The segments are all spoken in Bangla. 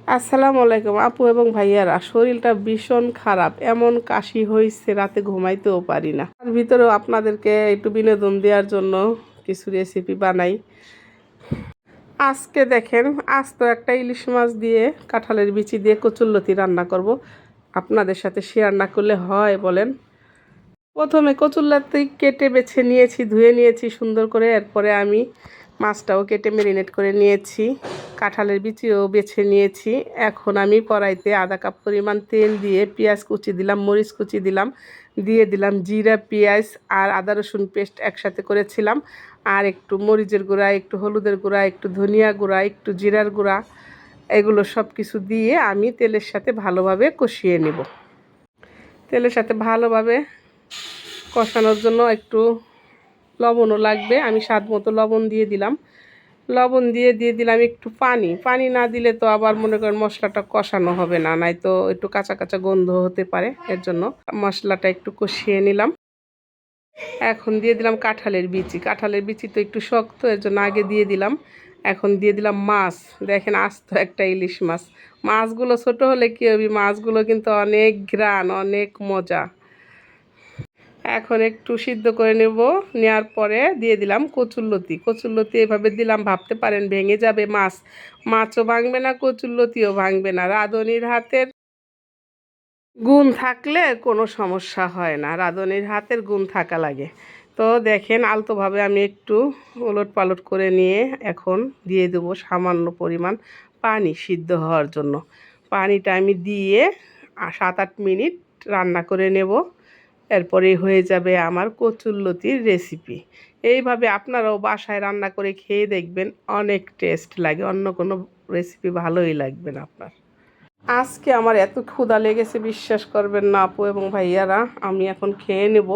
আসসালামু আলাইকুম আপু এবং ভাইয়ারা, শরীরটা ভীষণ খারাপ, এমন কাশি হয়েছে রাতে ঘুমাইতেও পারি না। তার ভিতরেও আপনাদেরকে একটু বিনোদন দেওয়ার জন্য কিছু রেসিপি বানাই। আজকে দেখেন, আজ তো একটা ইলিশ মাছ দিয়ে কাঁঠালের বিচি দিয়ে কচুরলতি রান্না করব। আপনাদের সাথে শেয়ার না করলে হয় বলেন? প্রথমে কচুরলতি কেটে বেছে নিয়েছি, ধুয়ে নিয়েছি সুন্দর করে। এরপরে আমি মাছটাও কেটে ম্যারিনেট করে নিয়েছি, কাঁঠালের বিচিও বেছে নিয়েছি। এখন আমি কড়াইতে আধা কাপ পরিমাণ তেল দিয়ে পেঁয়াজ কুচি দিলাম, মরিচ কুচি দিলাম, দিয়ে দিলাম জিরা, পেঁয়াজ আর আদা রসুন পেস্ট একসাথে করেছিলাম, আর একটু মরিচের গুঁড়া, একটু হলুদের গুঁড়া, একটু ধনিয়া গুঁড়া, একটু জিরার গুঁড়া, এগুলো সব কিছু দিয়ে আমি তেলের সাথে ভালোভাবে কষিয়ে নেব। তেলের সাথে ভালোভাবে কষানোর জন্য একটু লবণও লাগবে, আমি স্বাদ মতো লবণ দিয়ে দিলাম। লবণ দিয়ে দিলাম একটু পানি। পানি না দিলে তো আবার মনে করেন মশলাটা কষানো হবে না, নাই তো একটু কাঁচা কাঁচা গন্ধ হতে পারে। এর জন্য মশলাটা একটু কষিয়ে নিলাম। এখন দিয়ে দিলাম কাঁঠালের বিচি। কাঁঠালের বিচি তো একটু শক্ত, এর জন্য আগে দিয়ে দিলাম। এখন দিয়ে দিলাম মাছ। দেখেন, আস্ত একটা ইলিশ মাছ। মাছগুলো ছোট হলে কী হবে, মাছগুলো কিন্তু অনেক ঘ্রাণ, অনেক মজা। এখন একটু সিদ্ধ করে নেব। নেওয়ার পরে দিয়ে দিলাম কচুরলতি। কচুরলতি এভাবে দিলাম, ভাবতে পারেন ভেঙে যাবে মাছ। মাছও ভাঙবে না, কচুরলতিও ভাঙবে না। রাঁধুনির হাতের গুণ থাকলে কোনো সমস্যা হয় না, রাঁধুনির হাতের গুণ থাকা লাগে। তো দেখেন, আলতোভাবে আমি একটু ওলট পালট করে নিয়ে এখন দিয়ে দেবো সামান্য পরিমাণ পানি সিদ্ধ হওয়ার জন্য। পানিটা আমি দিয়ে 7-8 মিনিট রান্না করে নেব। এরপরেই হয়ে যাবে আমার কচুরলতির রেসিপি। এইভাবে আপনারাও বাসায় রান্না করে খেয়ে দেখবেন, অনেক টেস্ট লাগে, অন্য কোনো রেসিপি ভালোই লাগবে না আপনার। আজকে আমার এত ক্ষুধা লেগেছে, বিশ্বাস করবেন না আপু এবং ভাইয়ারা। আমি এখন খেয়ে নেব।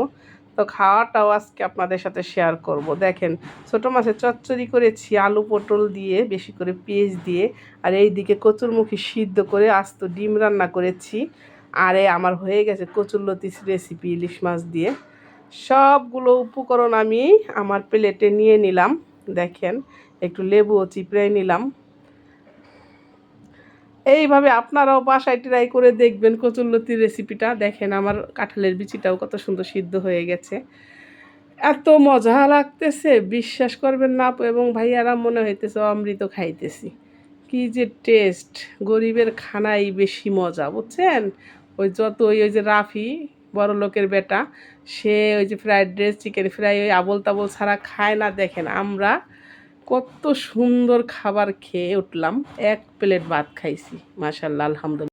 তো খাওয়াটাও আজকে আপনাদের সাথে শেয়ার করব। দেখেন, ছোটো মাছের চচ্চড়ি করেছি আলু পটল দিয়ে, বেশি করে পেঁয়াজ দিয়ে, আর এই দিকে কচুরমুখী সিদ্ধ করে আস্ত ডিম রান্না করেছি। আরে আমার হয়ে গেছে কচুরলতি রেসিপি ইলিশ মাছ দিয়ে। সবগুলো উপকরণ আমি আমার প্লেটে নিয়ে নিলাম। দেখেন, একটু লেবুও চিপড়ে নিলাম। এইভাবে আপনারাও বাসায় ট্রাই করে দেখবেন কচুরলতির রেসিপিটা। দেখেন, আমার কাঁঠালের বিচিটাও কত সুন্দর সিদ্ধ হয়ে গেছে। এত মজা লাগতেছে, বিশ্বাস করবেন না আপু এবং ভাইয়ারা, মনে হইতেছে অমৃত খাইতেছি। কি যে টেস্ট! গরিবের খানাই বেশি মজা, বুঝছেন? ওই যে রাফি, বড় লোকের বেটা, সে ওই যে ফ্রাইড রাইস, চিকেন ফ্রাই, ওই আবোল তাবোল ছাড়া খায় না। দেখেন, আমরা কত সুন্দর খাবার খেয়ে উঠলাম, এক প্লেট ভাত খাইছি, মাশাআল্লাহ, আলহামদুলিল্লাহ।